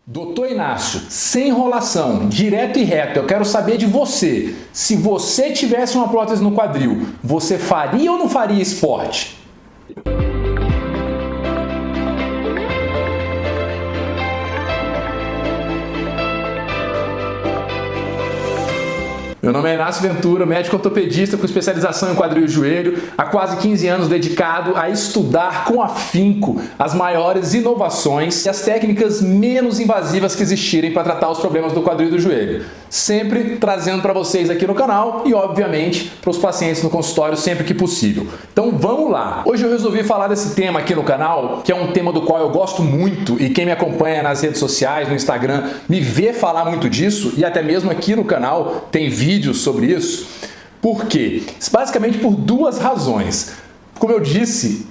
Doutor Inácio, sem enrolação, direto e reto, eu quero saber de você. Se você tivesse uma prótese no quadril, você faria ou não faria esporte? Meu nome é Inácio Ventura, médico ortopedista com especialização em quadril e joelho, há quase 15 anos dedicado a estudar com afinco as maiores inovações e as técnicas menos invasivas que existirem para tratar os problemas do quadril e do joelho. Sempre trazendo para vocês aqui no canal e, obviamente, para os pacientes no consultório sempre que possível. Então vamos lá! Hoje eu resolvi falar desse tema aqui no canal, que é um tema do qual eu gosto muito e quem me acompanha nas redes sociais, no Instagram, me vê falar muito disso e até mesmo aqui no canal tem vídeos sobre isso. Por quê? Basicamente por duas razões. Como eu disse,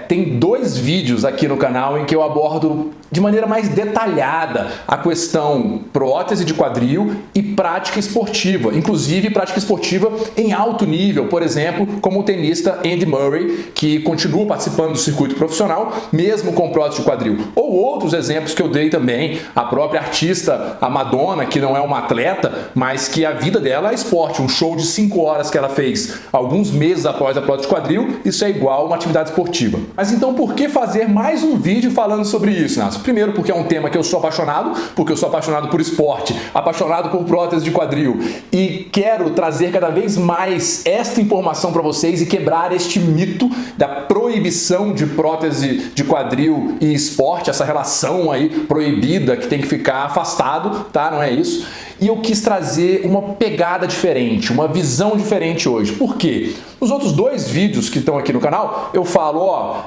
tem dois vídeos aqui no canal em que eu abordo de maneira mais detalhada a questão prótese de quadril e prática esportiva, inclusive prática esportiva em alto nível, por exemplo, como o tenista Andy Murray, que continua participando do circuito profissional, mesmo com prótese de quadril. Ou outros exemplos que eu dei também, a própria artista, a Madonna, que não é uma atleta, mas que a vida dela é esporte, um show de 5 horas que ela fez alguns meses após a prótese de quadril, isso é igual a uma atividade esportiva. Mas então por que fazer mais um vídeo falando sobre isso, Inácio? Primeiro porque é um tema que eu sou apaixonado, porque eu sou apaixonado por esporte, apaixonado por prótese de quadril e quero trazer cada vez mais esta informação para vocês e quebrar este mito da proibição de prótese de quadril e esporte, essa relação aí proibida que tem que ficar afastado, tá? Não é isso? E eu quis trazer uma pegada diferente, uma visão diferente hoje. Por quê? Nos outros dois vídeos que estão aqui no canal, eu falo,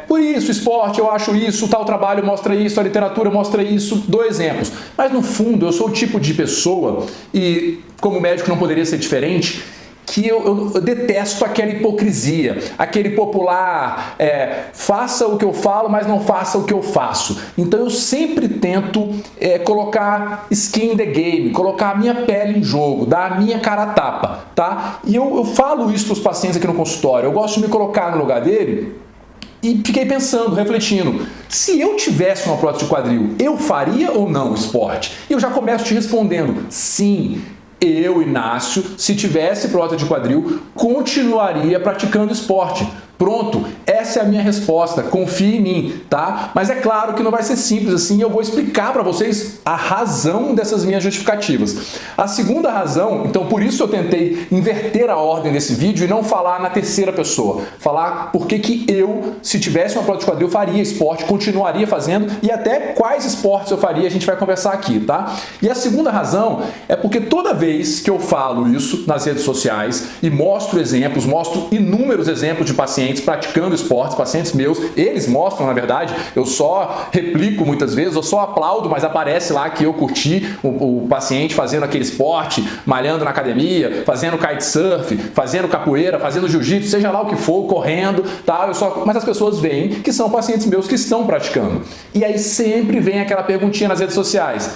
por isso, esporte, eu acho isso, tal trabalho mostra isso, a literatura mostra isso, dou exemplos. Mas no fundo, eu sou o tipo de pessoa, e como médico não poderia ser diferente, que eu detesto aquela hipocrisia, aquele popular, faça o que eu falo, mas não faça o que eu faço. Então eu sempre tento colocar skin in the game, colocar a minha pele em jogo, dar a minha cara a tapa, tá? E eu falo isso para os pacientes aqui no consultório, eu gosto de me colocar no lugar dele e fiquei pensando, refletindo, se eu tivesse uma prótese de quadril, eu faria ou não esporte? E eu já começo te respondendo, sim. Eu, Inácio, se tivesse prótese de quadril, continuaria praticando esporte. Pronto, essa é a minha resposta, confie em mim, tá? Mas é claro que não vai ser simples assim, eu vou explicar para vocês a razão dessas minhas justificativas. A segunda razão, então por isso eu tentei inverter a ordem desse vídeo e não falar na terceira pessoa. Falar por que eu, se tivesse uma prótese de quadril, faria esporte, continuaria fazendo e até quais esportes eu faria, a gente vai conversar aqui, tá? E a segunda razão é porque toda vez que eu falo isso nas redes sociais e mostro exemplos, mostro inúmeros exemplos de pacientes praticando esportes, pacientes meus, eles mostram, na verdade, eu só replico muitas vezes, eu só aplaudo, mas aparece lá que eu curti o paciente fazendo aquele esporte, malhando na academia, fazendo kitesurf, fazendo capoeira, fazendo jiu-jitsu, seja lá o que for, correndo, tá? Mas as pessoas veem que são pacientes meus que estão praticando. E aí sempre vem aquela perguntinha nas redes sociais.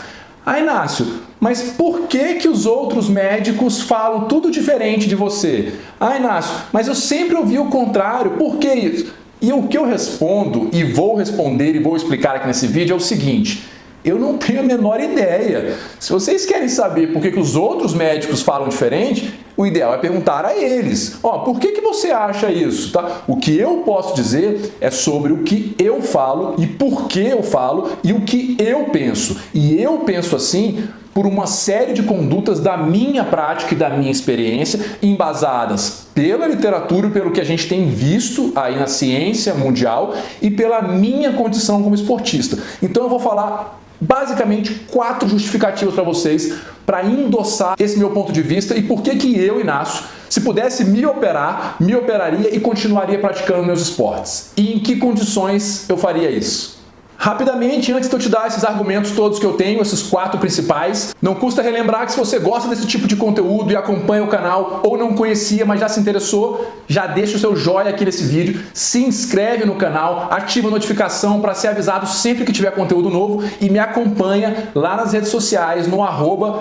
Inácio, mas por que os outros médicos falam tudo diferente de você? Inácio, mas eu sempre ouvi o contrário, por que isso? E o que eu respondo, e vou responder e vou explicar aqui nesse vídeo é o seguinte, eu não tenho a menor ideia. Se vocês querem saber por que os outros médicos falam diferente, o ideal é perguntar a eles. Por que você acha isso? Tá? O que eu posso dizer é sobre o que eu falo e por que eu falo e o que eu penso. E eu penso assim por uma série de condutas da minha prática e da minha experiência, embasadas pela literatura e pelo que a gente tem visto aí na ciência mundial e pela minha condição como esportista. Então eu vou falar basicamente 4 justificativas para vocês para endossar esse meu ponto de vista e por que eu, Inácio, se pudesse me operar, me operaria e continuaria praticando meus esportes. E em que condições eu faria isso? Rapidamente, antes de eu te dar esses argumentos todos que eu tenho, esses 4 principais, não custa relembrar que se você gosta desse tipo de conteúdo e acompanha o canal ou não conhecia, mas já se interessou, já deixa o seu joinha aqui nesse vídeo, se inscreve no canal, ativa a notificação para ser avisado sempre que tiver conteúdo novo e me acompanha lá nas redes sociais, no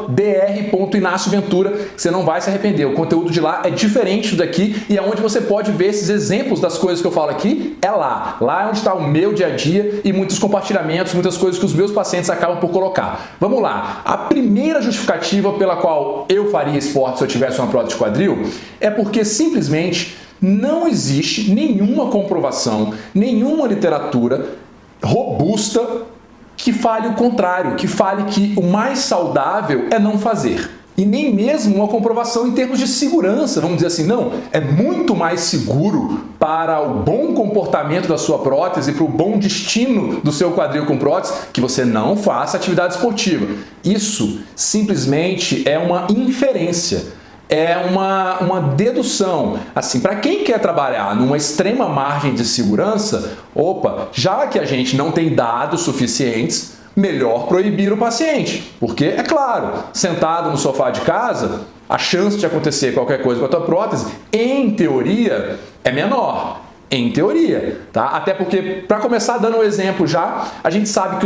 @dr.inacioventura, que você não vai se arrepender. O conteúdo de lá é diferente do daqui e é onde você pode ver esses exemplos das coisas que eu falo aqui, é lá. Lá é onde está o meu dia a dia e muitos compartilhamentos, muitas coisas que os meus pacientes acabam por colocar. Vamos lá. A primeira justificativa pela qual eu faria esporte se eu tivesse uma prótese de quadril é porque simplesmente não existe nenhuma comprovação, nenhuma literatura robusta que fale o contrário, que fale que o mais saudável é não fazer. E nem mesmo uma comprovação em termos de segurança, vamos dizer assim, não, é muito mais seguro para o bom comportamento da sua prótese, para o bom destino do seu quadril com prótese, que você não faça atividade esportiva. Isso simplesmente é uma inferência. É uma dedução. Assim, para quem quer trabalhar numa extrema margem de segurança, já que a gente não tem dados suficientes, melhor proibir o paciente. Porque, é claro, sentado no sofá de casa, a chance de acontecer qualquer coisa com a tua prótese, em teoria, é menor. Em teoria, tá? Até porque, para começar dando um exemplo já, a gente sabe que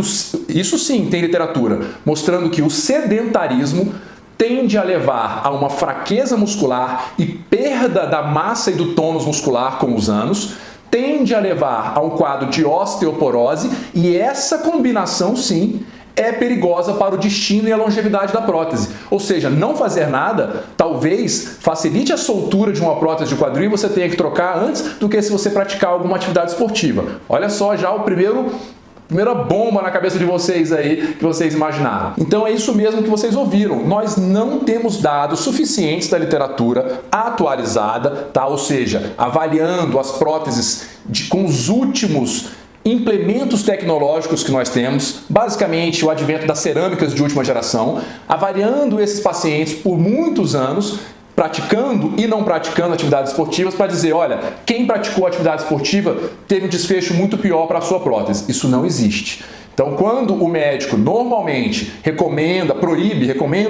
isso sim tem literatura, mostrando que o sedentarismo tende a levar a uma fraqueza muscular e perda da massa e do tônus muscular com os anos, tende a levar a um quadro de osteoporose e essa combinação, sim, é perigosa para o destino e a longevidade da prótese. Ou seja, não fazer nada talvez facilite a soltura de uma prótese de quadril e você tenha que trocar antes do que se você praticar alguma atividade esportiva. Olha só já o primeira bomba na cabeça de vocês aí que vocês imaginaram. Então é isso mesmo que vocês ouviram. Nós não temos dados suficientes da literatura atualizada, tá? Ou seja, avaliando as próteses com os últimos implementos tecnológicos que nós temos, basicamente o advento das cerâmicas de última geração, avaliando esses pacientes por muitos anos, praticando e não praticando atividades esportivas para dizer, olha, quem praticou atividade esportiva teve um desfecho muito pior para a sua prótese. Isso não existe. Então, quando o médico normalmente recomenda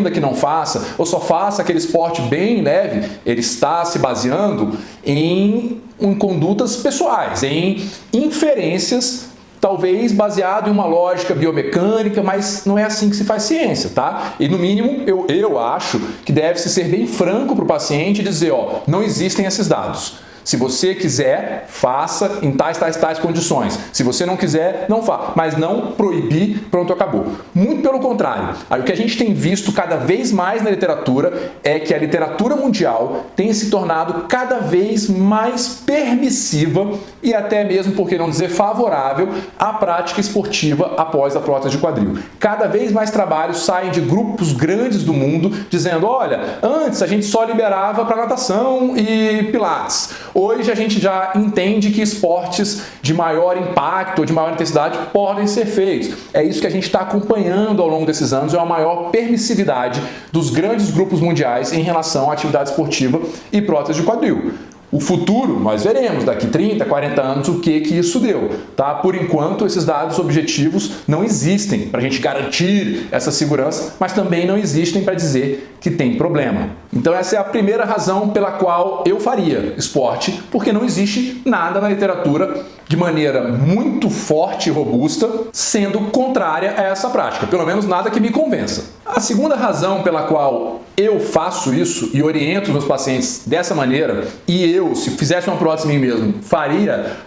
que não faça, ou só faça aquele esporte bem leve, ele está se baseando em condutas pessoais, em inferências, talvez baseado em uma lógica biomecânica, mas não é assim que se faz ciência, tá? E no mínimo, eu acho que deve-se ser bem franco para o paciente e dizer, não existem esses dados. Se você quiser, faça em tais condições. Se você não quiser, não faça. Mas não proibir, pronto, acabou. Muito pelo contrário. Aí, o que a gente tem visto cada vez mais na literatura é que a literatura mundial tem se tornado cada vez mais permissiva e até mesmo, por que não dizer, favorável à prática esportiva após a prótese de quadril. Cada vez mais trabalhos saem de grupos grandes do mundo dizendo, olha, antes a gente só liberava para natação e pilates. Hoje a gente já entende que esportes de maior impacto ou de maior intensidade podem ser feitos. É isso que a gente está acompanhando ao longo desses anos, é uma maior permissividade dos grandes grupos mundiais em relação à atividade esportiva e prótese de quadril. O futuro, nós veremos daqui 30, 40 anos o que isso deu, tá? Por enquanto, esses dados objetivos não existem para a gente garantir essa segurança, mas também não existem para dizer que tem problema. Então essa é a primeira razão pela qual eu faria esporte, porque não existe nada na literatura de maneira muito forte e robusta sendo contrária a essa prática, pelo menos nada que me convença. A segunda razão pela qual eu faço isso e oriento os meus pacientes dessa maneira, e eu, se fizesse uma prótese em mim mesmo, faria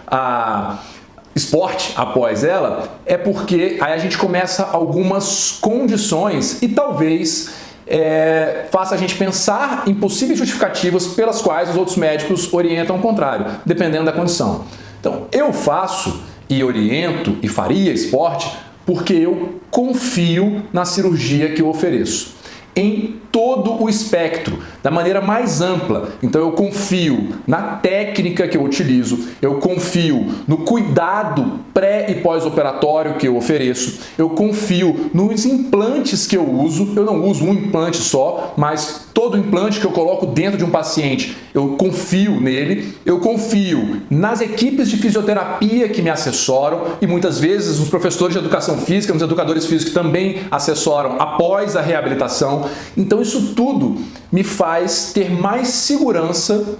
esporte após ela, é porque aí a gente começa algumas condições e talvez faça a gente pensar em possíveis justificativas pelas quais os outros médicos orientam o contrário, dependendo da condição. Então, eu faço e oriento e faria esporte porque eu confio na cirurgia que eu ofereço, em todo o espectro, da maneira mais ampla. Então eu confio na técnica que eu utilizo, eu confio no cuidado pré e pós-operatório que eu ofereço, eu confio nos implantes que eu uso. Eu não uso um implante só, mas todo implante que eu coloco dentro de um paciente, eu confio nele, eu confio nas equipes de fisioterapia que me assessoram e muitas vezes os professores de educação física, os educadores físicos também assessoram após a reabilitação. Então isso tudo me faz ter mais segurança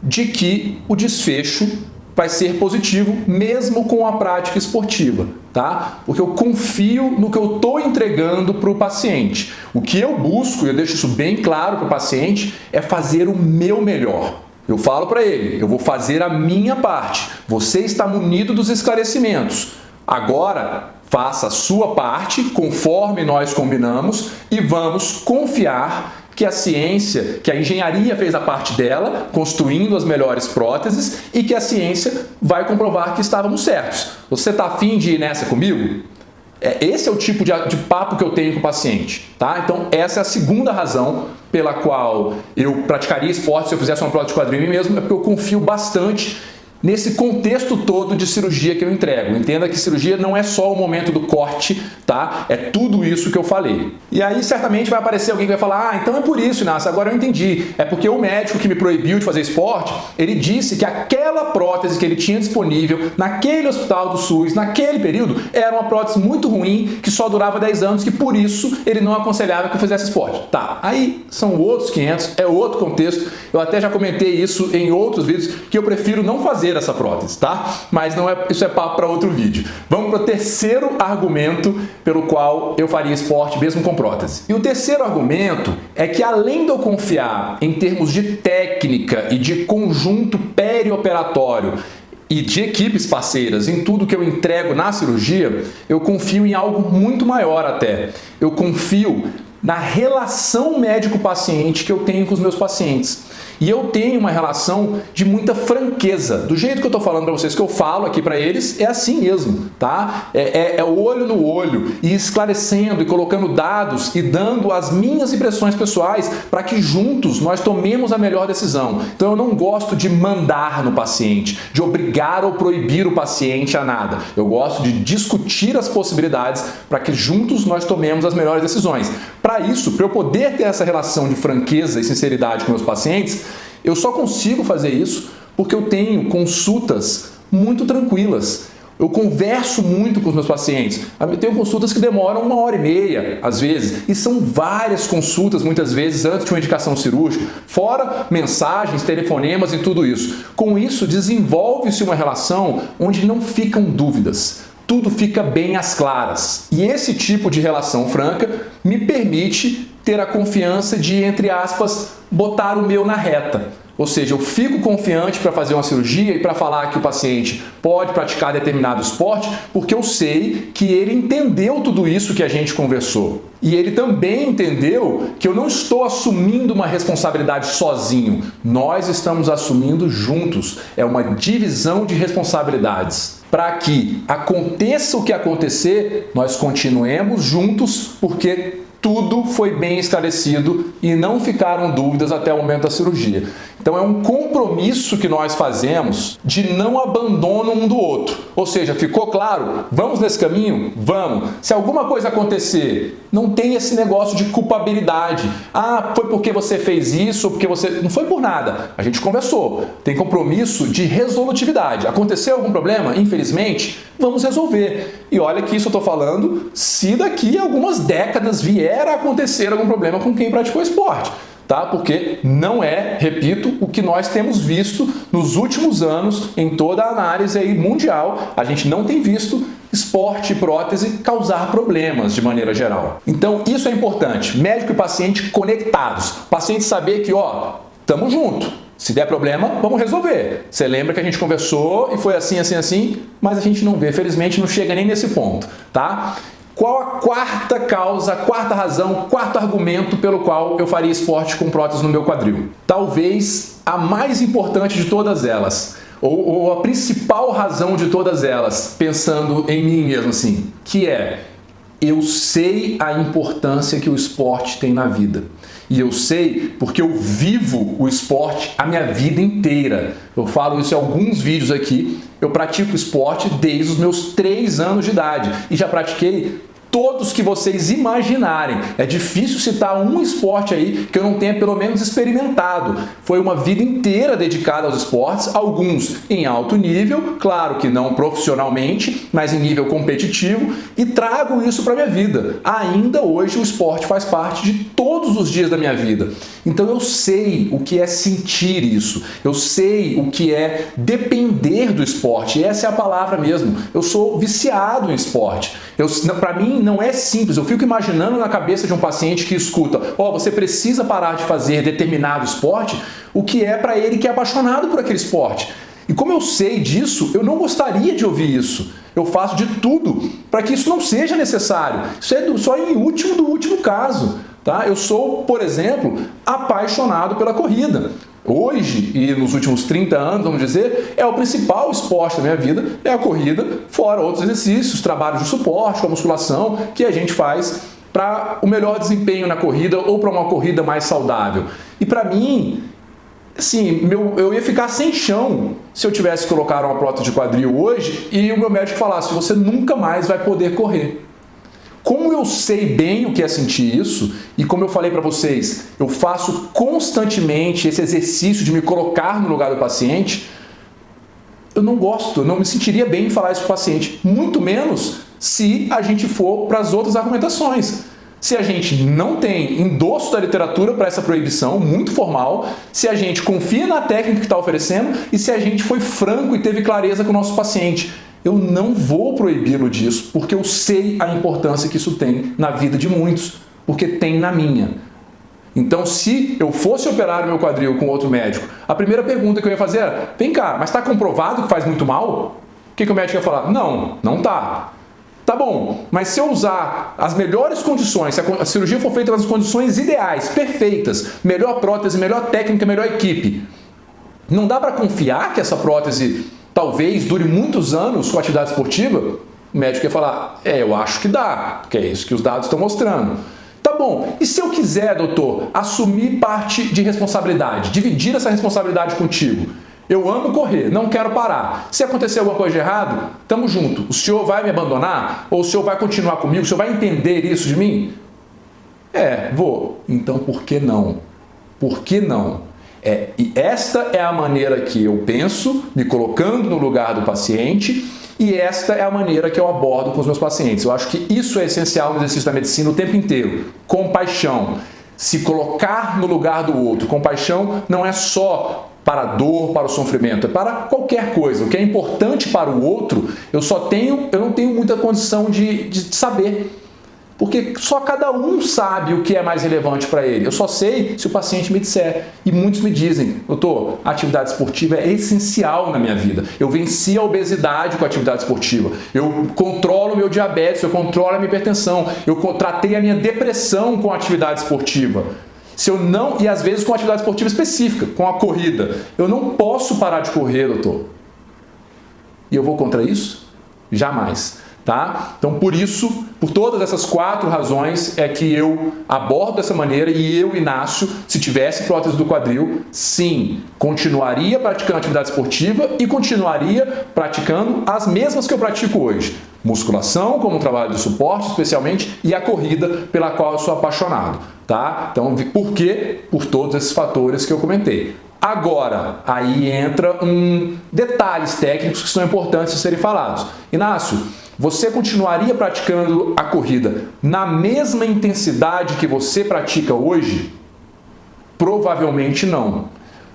de que o desfecho vai ser positivo mesmo com a prática esportiva, tá? Porque eu confio no que eu estou entregando para o paciente. O que eu busco, e eu deixo isso bem claro para o paciente, é fazer o meu melhor. Eu falo para ele, eu vou fazer a minha parte. Você está munido dos esclarecimentos. Agora, faça a sua parte, conforme nós combinamos, e vamos confiar que a ciência, que a engenharia fez a parte dela, construindo as melhores próteses, e que a ciência vai comprovar que estávamos certos. Você está afim de ir nessa comigo? Esse é o tipo de papo que eu tenho com o paciente, tá? Então, essa é a segunda razão pela qual eu praticaria esporte se eu fizesse uma prótese de quadril em mim mesmo, é porque eu confio bastante nesse contexto todo de cirurgia que eu entrego. Entenda que cirurgia não é só o momento do corte, tá? É tudo isso que eu falei. E aí certamente vai aparecer alguém que vai falar: ah, então é por isso, Inácio, agora eu entendi. É porque o médico que me proibiu de fazer esporte, ele disse que aquela prótese que ele tinha disponível naquele hospital do SUS, naquele período, era uma prótese muito ruim, que só durava 10 anos, que por isso ele não aconselhava que eu fizesse esporte. Tá, aí são outros 500, é outro contexto. Eu até já comentei isso em outros vídeos, que eu prefiro não fazer essa prótese, tá? Mas não é, isso é papo para outro vídeo. Vamos para o terceiro argumento pelo qual eu faria esporte mesmo com prótese. E o terceiro argumento é que, além de eu confiar em termos de técnica e de conjunto perioperatório e de equipes parceiras em tudo que eu entrego na cirurgia, eu confio em algo muito maior até. Eu confio na relação médico-paciente que eu tenho com os meus pacientes. E eu tenho uma relação de muita franqueza. Do jeito que eu estou falando para vocês, que eu falo aqui para eles, é assim mesmo, tá? É olho no olho, e esclarecendo e colocando dados e dando as minhas impressões pessoais para que juntos nós tomemos a melhor decisão. Então eu não gosto de mandar no paciente, de obrigar ou proibir o paciente a nada. Eu gosto de discutir as possibilidades para que juntos nós tomemos as melhores decisões. Para isso, para eu poder ter essa relação de franqueza e sinceridade com meus pacientes, eu só consigo fazer isso porque eu tenho consultas muito tranquilas. Eu converso muito com os meus pacientes. Eu tenho consultas que demoram 1h30, às vezes, e são várias consultas, muitas vezes, antes de uma indicação cirúrgica, fora mensagens, telefonemas e tudo isso. Com isso, desenvolve-se uma relação onde não ficam dúvidas. Tudo fica bem às claras. E esse tipo de relação franca me permite ter a confiança de, entre aspas, botar o meu na reta. Ou seja, eu fico confiante para fazer uma cirurgia e para falar que o paciente pode praticar determinado esporte, porque eu sei que ele entendeu tudo isso que a gente conversou. E ele também entendeu que eu não estou assumindo uma responsabilidade sozinho. Nós estamos assumindo juntos. É uma divisão de responsabilidades. Para que aconteça o que acontecer, nós continuemos juntos, porque tudo foi bem esclarecido e não ficaram dúvidas até o momento da cirurgia. Então é um compromisso que nós fazemos de não abandono um do outro. Ou seja, ficou claro? Vamos nesse caminho? Vamos. Se alguma coisa acontecer, não tem esse negócio de culpabilidade. Ah, foi porque você fez isso, ou porque você... Não foi por nada. A gente conversou. Tem compromisso de resolutividade. Aconteceu algum problema? Infelizmente, vamos resolver. E olha que isso eu estou falando se daqui a algumas décadas vier a acontecer algum problema com quem praticou esporte. Tá? Porque não é, repito, o que nós temos visto nos últimos anos em toda a análise aí mundial. A gente não tem visto esporte e prótese causar problemas de maneira geral. Então isso é importante, médico e paciente conectados. Paciente saber que, ó, estamos juntos. Se der problema, vamos resolver. Você lembra que a gente conversou e foi assim, assim, assim, mas a gente não vê, felizmente não chega nem nesse ponto, tá? Qual a quarta causa, a quarta razão, o quarto argumento pelo qual eu faria esporte com prótese no meu quadril? Talvez a mais importante de todas elas, ou a principal razão de todas elas, pensando em mim mesmo assim, que é: eu sei a importância que o esporte tem na vida. E eu sei porque eu vivo o esporte a minha vida inteira. Eu falo isso em alguns vídeos aqui. Eu pratico esporte desde os meus 3 anos de idade e já pratiquei todos que vocês imaginarem. É difícil citar um esporte aí que eu não tenha pelo menos experimentado. Foi uma vida inteira dedicada aos esportes, alguns em alto nível, claro que não profissionalmente, mas em nível competitivo, e trago isso para a minha vida. Ainda hoje o esporte faz parte de todos os dias da minha vida. Então eu sei o que é sentir isso, eu sei o que é depender do esporte, e essa é a palavra mesmo. Eu sou viciado em esporte. Para mim não é simples, eu fico imaginando na cabeça de um paciente que escuta: ó, você precisa parar de fazer determinado esporte, o que é para ele que é apaixonado por aquele esporte. E como eu sei disso, eu não gostaria de ouvir isso. Eu faço de tudo para que isso não seja necessário. Isso é só em último do último caso. Tá? Eu sou, por exemplo, apaixonado pela corrida. Hoje, e nos últimos 30 anos, vamos dizer, é o principal esporte da minha vida, é a corrida, fora outros exercícios, trabalhos de suporte, com a musculação, que a gente faz para o melhor desempenho na corrida ou para uma corrida mais saudável. E para mim, assim, eu ia ficar sem chão se eu tivesse que colocar uma prótese de quadril hoje e o meu médico falasse, você nunca mais vai poder correr. Como eu sei bem o que é sentir isso, e como eu falei para vocês, eu faço constantemente esse exercício de me colocar no lugar do paciente, eu não gosto, eu não me sentiria bem em falar isso para o paciente, muito menos se a gente for para as outras argumentações. Se a gente não tem endosso da literatura para essa proibição, muito formal, se a gente confia na técnica que está oferecendo e se a gente foi franco e teve clareza com o nosso paciente. Eu não vou proibi-lo disso, porque eu sei a importância que isso tem na vida de muitos, porque tem na minha. Então, se eu fosse operar o meu quadril com outro médico, a primeira pergunta que eu ia fazer era, vem cá, mas está comprovado que faz muito mal? O que o médico ia falar? Não, não está. Tá bom, mas se eu usar as melhores condições, se a cirurgia for feita nas condições ideais, perfeitas, melhor prótese, melhor técnica, melhor equipe, não dá para confiar que essa prótese talvez dure muitos anos com atividade esportiva? O médico ia falar, eu acho que dá, porque é isso que os dados estão mostrando. Tá bom, e se eu quiser, doutor, assumir parte de responsabilidade, dividir essa responsabilidade contigo? Eu amo correr, não quero parar. Se acontecer alguma coisa de errado, tamo junto. O senhor vai me abandonar? Ou o senhor vai continuar comigo? O senhor vai entender isso de mim? Vou. Então por que não? Por que não? E esta é a maneira que eu penso, me colocando no lugar do paciente, e esta é a maneira que eu abordo com os meus pacientes. Eu acho que isso é essencial no exercício da medicina o tempo inteiro. Compaixão. Se colocar no lugar do outro. Compaixão não é só para a dor, para o sofrimento, é para qualquer coisa. O que é importante para o outro, eu não tenho muita condição de saber. Porque só cada um sabe o que é mais relevante para ele. Eu só sei se o paciente me disser. E muitos me dizem, doutor, a atividade esportiva é essencial na minha vida. Eu venci a obesidade com a atividade esportiva. Eu controlo o meu diabetes, eu controlo a minha hipertensão. Eu tratei a minha depressão com a atividade esportiva. E às vezes com a atividade esportiva específica, com a corrida. Eu não posso parar de correr, doutor. E eu vou contra isso? Jamais. Tá? Então, por todas essas 4 razões é que eu abordo dessa maneira e eu, Inácio, se tivesse prótese do quadril, sim, continuaria praticando atividade esportiva e continuaria praticando as mesmas que eu pratico hoje. Musculação, como um trabalho de suporte, especialmente, e a corrida, pela qual eu sou apaixonado. Tá? Então, por quê? Por todos esses fatores que eu comentei. Agora, aí entra detalhes técnicos que são importantes de serem falados. Inácio, você continuaria praticando a corrida na mesma intensidade que você pratica hoje? Provavelmente não.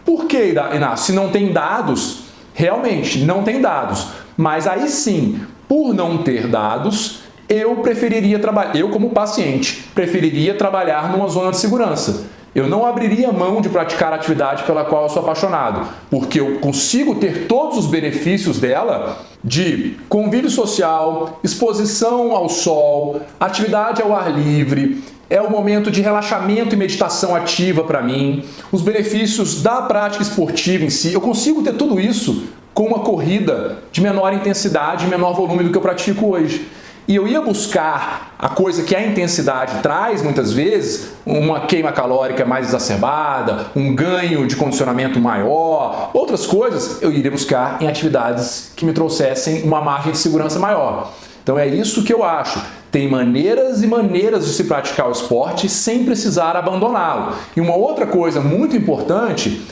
Por que, Inácio? Se não tem dados, realmente não tem dados. Mas aí sim, por não ter dados, eu como paciente, preferiria trabalhar numa zona de segurança. Eu não abriria mão de praticar a atividade pela qual eu sou apaixonado, porque eu consigo ter todos os benefícios dela de convívio social, exposição ao sol, atividade ao ar livre, é o momento de relaxamento e meditação ativa para mim, os benefícios da prática esportiva em si. Eu consigo ter tudo isso com uma corrida de menor intensidade e menor volume do que eu pratico hoje. E eu ia buscar a coisa que a intensidade traz, muitas vezes, uma queima calórica mais exacerbada, um ganho de condicionamento maior, outras coisas eu iria buscar em atividades que me trouxessem uma margem de segurança maior. Então é isso que eu acho. Tem maneiras e maneiras de se praticar o esporte sem precisar abandoná-lo. E uma outra coisa muito importante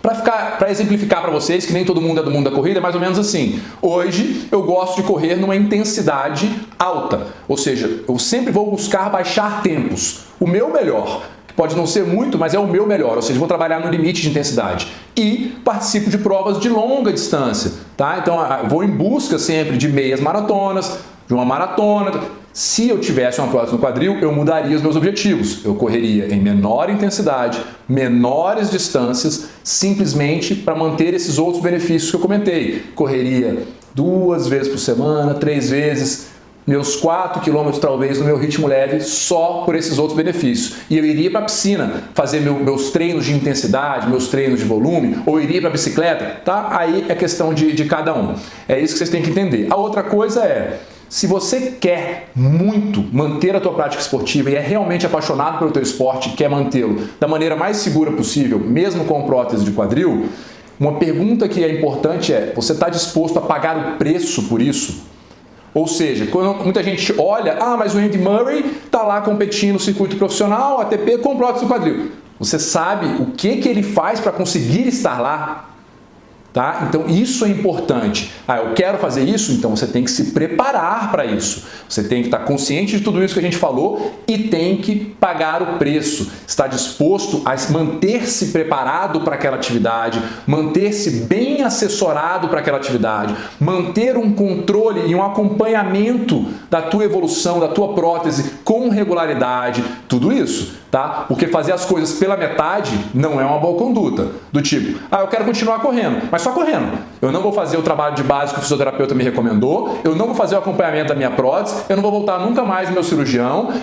para exemplificar para vocês, que nem todo mundo é do mundo da corrida, é mais ou menos assim. Hoje eu gosto de correr numa intensidade alta, ou seja, eu sempre vou buscar baixar tempos, o meu melhor, que pode não ser muito, mas é o meu melhor, ou seja, vou trabalhar no limite de intensidade. E participo de provas de longa distância, tá? Então vou em busca sempre de meias maratonas, de uma maratona. Se eu tivesse uma prótese no quadril, eu mudaria os meus objetivos. Eu correria em menor intensidade, menores distâncias, simplesmente para manter esses outros benefícios que eu comentei. Correria 2 vezes por semana, 3 vezes, meus 4 km talvez no meu ritmo leve, só por esses outros benefícios. E eu iria para a piscina fazer meus treinos de intensidade, meus treinos de volume, ou iria para a bicicleta, tá? Aí é questão de cada um. É isso que vocês têm que entender. A outra coisa é, se você quer muito manter a tua prática esportiva e é realmente apaixonado pelo teu esporte e quer mantê-lo da maneira mais segura possível, mesmo com prótese de quadril, uma pergunta que é importante é, você está disposto a pagar o preço por isso? Ou seja, quando muita gente olha, mas o Andy Murray está lá competindo no circuito profissional, ATP, com prótese de quadril. Você sabe o que ele faz para conseguir estar lá? Tá? Então isso é importante. Eu quero fazer isso? Então você tem que se preparar para isso. Você tem que estar consciente de tudo isso que a gente falou e tem que pagar o preço. Estar disposto a manter-se preparado para aquela atividade, manter-se bem assessorado para aquela atividade, manter um controle e um acompanhamento da tua evolução, da tua prótese com regularidade, tudo isso. Tá? Porque fazer as coisas pela metade não é uma boa conduta. Do tipo, eu quero continuar correndo, mas só correndo. Eu não vou fazer o trabalho de base que o fisioterapeuta me recomendou, eu não vou fazer o acompanhamento da minha prótese, eu não vou voltar nunca mais no meu cirurgião.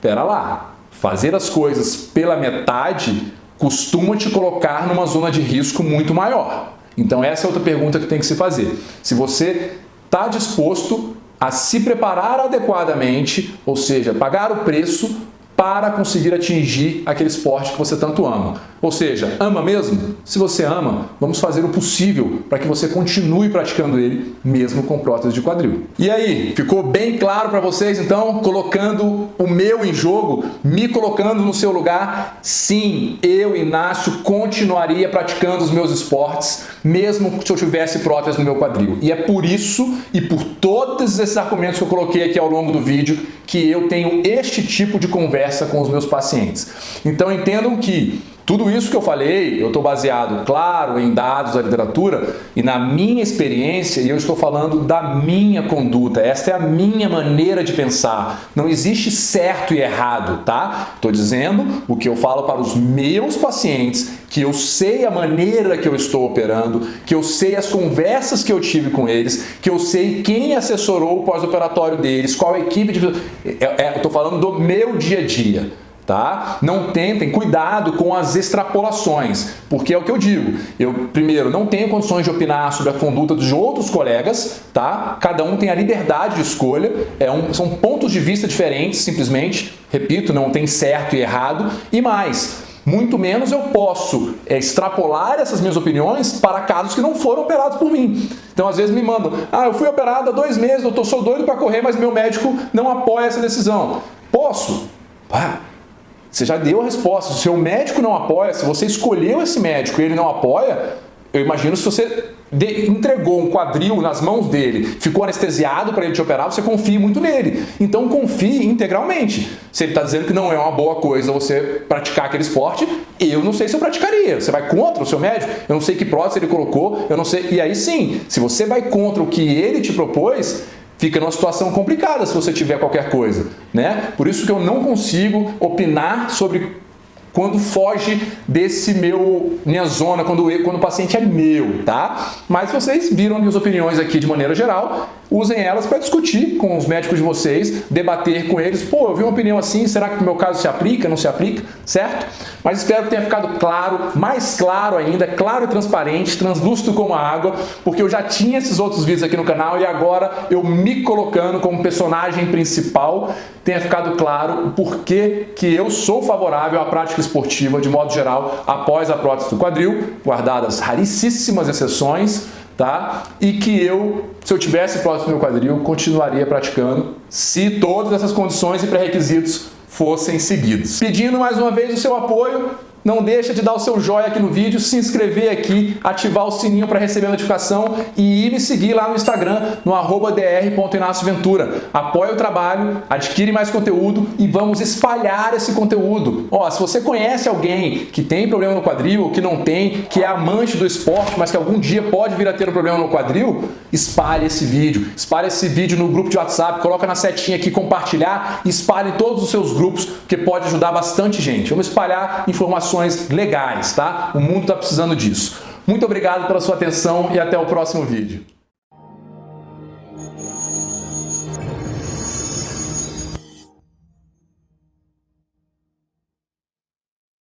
Pera lá, fazer as coisas pela metade costuma te colocar numa zona de risco muito maior. Então essa é outra pergunta que tem que se fazer. Se você está disposto a se preparar adequadamente, ou seja, pagar o preço para conseguir atingir aquele esporte que você tanto ama. Ou seja, ama mesmo? Se você ama, vamos fazer o possível para que você continue praticando ele, mesmo com prótese de quadril. E aí, ficou bem claro para vocês, então, colocando o meu em jogo, me colocando no seu lugar? Sim, eu, Inácio, continuaria praticando os meus esportes, mesmo se eu tivesse prótese no meu quadril. E é por isso e por todos esses argumentos que eu coloquei aqui ao longo do vídeo que eu tenho este tipo de conversa com os meus pacientes. Então entendam que tudo isso que eu falei, eu estou baseado, claro, em dados da literatura e na minha experiência, e eu estou falando da minha conduta. Esta é a minha maneira de pensar. Não existe certo e errado, tá? Estou dizendo o que eu falo para os meus pacientes, que eu sei a maneira que eu estou operando, que eu sei as conversas que eu tive com eles, que eu sei quem assessorou o pós-operatório deles, qual a equipe de... Eu estou falando do meu dia a dia. Tá? Não tentem, cuidado com as extrapolações, porque é o que eu digo, eu primeiro não tenho condições de opinar sobre a conduta de outros colegas, tá? Cada um tem a liberdade de escolha, são pontos de vista diferentes, simplesmente, repito, não tem certo e errado, e mais, muito menos eu posso extrapolar essas minhas opiniões para casos que não foram operados por mim. Então às vezes me mandam, eu fui operado há 2 meses, doutor, sou doido para correr, mas meu médico não apoia essa decisão. Posso? Você já deu a resposta. Se o seu médico não apoia, se você escolheu esse médico e ele não apoia, eu imagino se você entregou um quadril nas mãos dele, ficou anestesiado para ele te operar, você confia muito nele. Então confie integralmente. Se ele está dizendo que não é uma boa coisa você praticar aquele esporte, eu não sei se eu praticaria. Você vai contra o seu médico? Eu não sei que prótese ele colocou, eu não sei. E aí sim, se você vai contra o que ele te propôs, fica numa situação complicada se você tiver qualquer coisa, né? Por isso que eu não consigo opinar sobre quando foge minha zona, quando o paciente é meu, tá? Mas vocês viram minhas opiniões aqui de maneira geral, usem elas para discutir com os médicos de vocês, debater com eles, eu vi uma opinião assim, será que no meu caso se aplica, não se aplica, certo? Mas espero que tenha ficado claro, mais claro ainda, claro e transparente, translúcido como a água, porque eu já tinha esses outros vídeos aqui no canal e agora eu me colocando como personagem principal, tenha ficado claro o porquê que eu sou favorável à prática esportiva de modo geral após a prótese do quadril, guardadas raríssimas exceções, tá? E que se eu tivesse prótese no meu quadril, continuaria praticando se todas essas condições e pré-requisitos fossem seguidos. Pedindo mais uma vez o seu apoio, Não deixa de dar o seu joinha aqui no vídeo, se inscrever aqui, ativar o sininho para receber a notificação e ir me seguir lá no Instagram, no @dr.inacioventura. Apoie o trabalho, adquire mais conteúdo e vamos espalhar esse conteúdo. Ó, se você conhece alguém que tem problema no quadril ou que não tem, que é amante do esporte, mas que algum dia pode vir a ter um problema no quadril, espalhe esse vídeo. Espalhe esse vídeo no grupo de WhatsApp, coloca na setinha aqui compartilhar e espalhe em todos os seus grupos, porque pode ajudar bastante gente. Vamos espalhar informações legais, tá? O mundo está precisando disso. Muito obrigado pela sua atenção e até o próximo vídeo.